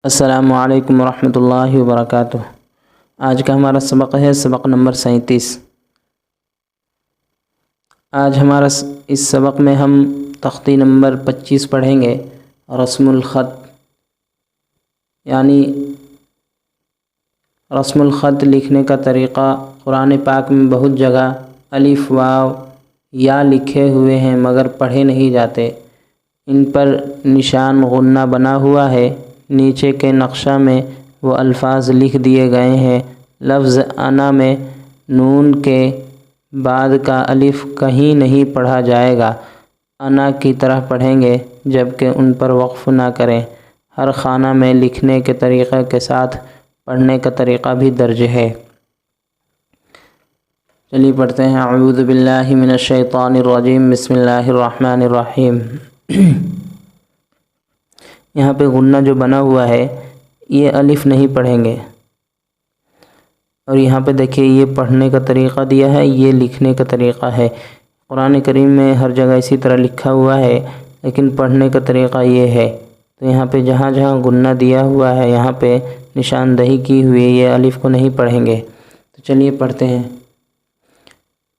السلام علیکم ورحمۃ اللہ وبرکاتہ۔ آج کا ہمارا سبق ہے سبق نمبر 37۔ آج ہمارا اس سبق میں ہم تختی نمبر 25 پڑھیں گے، رسم الخط، یعنی رسم الخط لکھنے کا طریقہ۔ قرآن پاک میں بہت جگہ الف واو یا لکھے ہوئے ہیں مگر پڑھے نہیں جاتے، ان پر نشان غنہ بنا ہوا ہے۔ نیچے کے نقشہ میں وہ الفاظ لکھ دیے گئے ہیں۔ لفظ انا میں نون کے بعد کا الف کہیں نہیں پڑھا جائے گا، انا کی طرح پڑھیں گے، جبکہ ان پر وقف نہ کریں۔ ہر خانہ میں لکھنے کے طریقے کے ساتھ پڑھنے کا طریقہ بھی درج ہے۔ چلیے پڑھتے ہیں۔ اعوذ باللہ من الشیطان الرجیم، بسم اللہ الرحمن الرحیم۔ یہاں پہ غنہ جو بنا ہوا ہے یہ الف نہیں پڑھیں گے، اور یہاں پہ دیکھیے یہ پڑھنے کا طریقہ دیا ہے، یہ لکھنے کا طریقہ ہے۔ قرآن کریم میں ہر جگہ اسی طرح لکھا ہوا ہے، لیکن پڑھنے کا طریقہ یہ ہے۔ تو یہاں پہ جہاں جہاں غنہ دیا ہوا ہے یہاں پہ نشاندہی کی ہوئی ہے، یہ الف کو نہیں پڑھیں گے۔ تو چلیے پڑھتے ہیں۔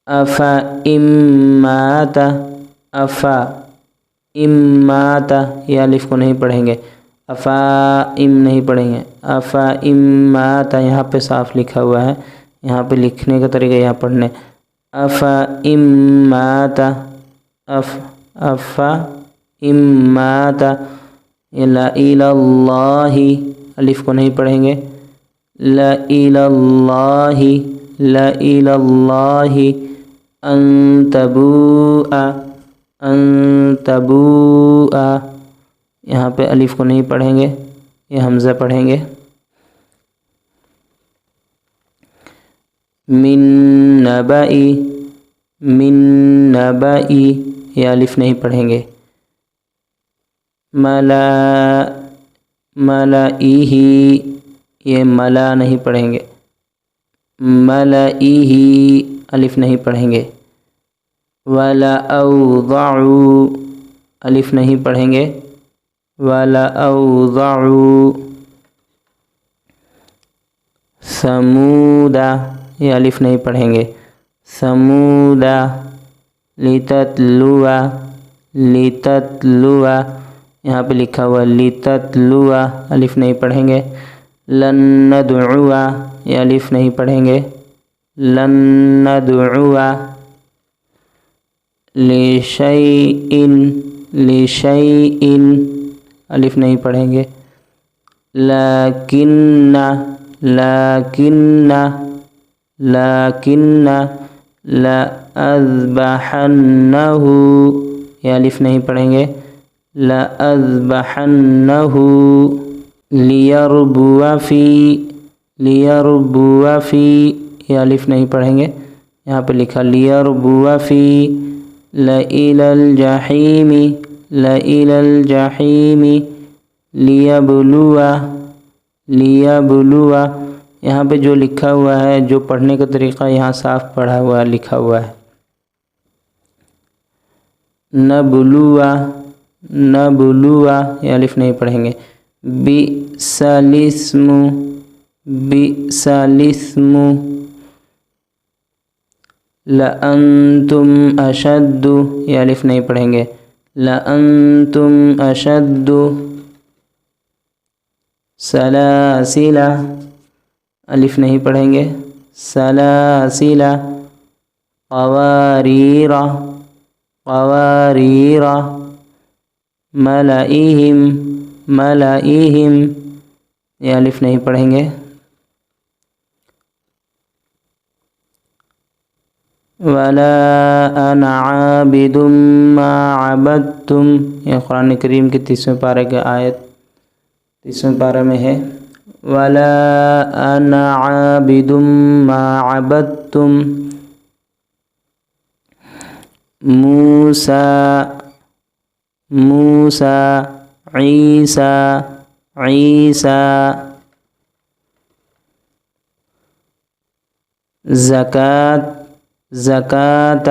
افا امات، افا امات، یہ الف کو نہیں پڑھیں گے، افا ام نہیں پڑھیں گے، افا امات، یہاں پہ صاف لکھا ہوا ہے، یہاں پہ لکھنے کا طریقہ یہاں پڑھنے، افا امات، افا امات، لا الہ، الف کو نہیں پڑھیں گے، لا الہ، لا الہ، ان تبوء، ان تبوء، یہاں پہ الف کو نہیں پڑھیں گے، یہ حمزہ پڑھیں گے۔ من نبئی، من نبئی، یہ الف نہیں پڑھیں گے۔ ملا، ملئہ، یہ ملا نہیں پڑھیں گے، ملئہ، الف نہیں پڑھیں گے۔ ولا اوضع، الف نہیں پڑھیں گے، ولا اوضع۔ ثمود، یہ الف نہیں پڑھیں گے، ثمود۔ لتتلو، لتتلو، یہاں پہ لکھا ہوا لتتلو، الف نہیں پڑھیں گے۔ لن ندعو، یہ الف نہیں پڑھیں گے، لن ندعو۔ لشیء، لشیء، الف نہیں پڑھیں گے۔ لیکن، لیکن، لیکن، لأذبحنہ، یہ الف نہیں پڑھیں گے، لأذبحنہ۔ لیربو فی، لیربو فی، یہ الف نہیں پڑھیں گے، یہاں پہ لکھا لیربو فی۔ لإلی الجحیم، لإلی الجحیم۔ لیبلو، لیبلو، یہاں پہ جو لکھا ہوا ہے، جو پڑھنے کا طریقہ یہاں صاف پڑھا ہوا لکھا ہوا ہے۔ نبلو، نبلو، یہ الف نہیں پڑھیں گے۔ بئس الاسم، بئس الاسم۔ لأنتم اشد، یہ الف نہیں پڑھیں گے، لأنتم اشد۔ سلاسل، الف نہیں پڑھیں گے، سلاسل۔ قواریر، قواریر۔ ملئہم، ملئہم، یہ الف نہیں پڑھیں گے۔ ولا انا عابد ما عبدتم، یہ قرآن کریم کے 30ویں پارے کی آیت 30ویں پارے میں ہے۔ ولا انا عابد ما عبدتم۔ موسیٰ، موسیٰ۔ عیسیٰ، عیسیٰ۔ زکوٰۃ، زکوٰۃ،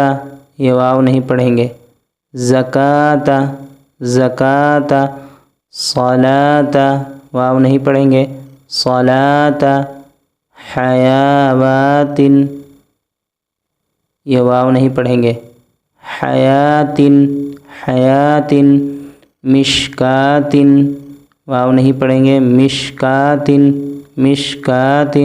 یہ واو نہیں پڑھیں گے، زکوٰۃ، زکوٰۃ۔ صلاۃ، واو نہیں پڑھیں گے، صلاۃ حیاوات، یہ واو نہیں پڑھیں گے، حیات حیات، مشکات، واو نہیں پڑھیں گے، مشکات مشکات،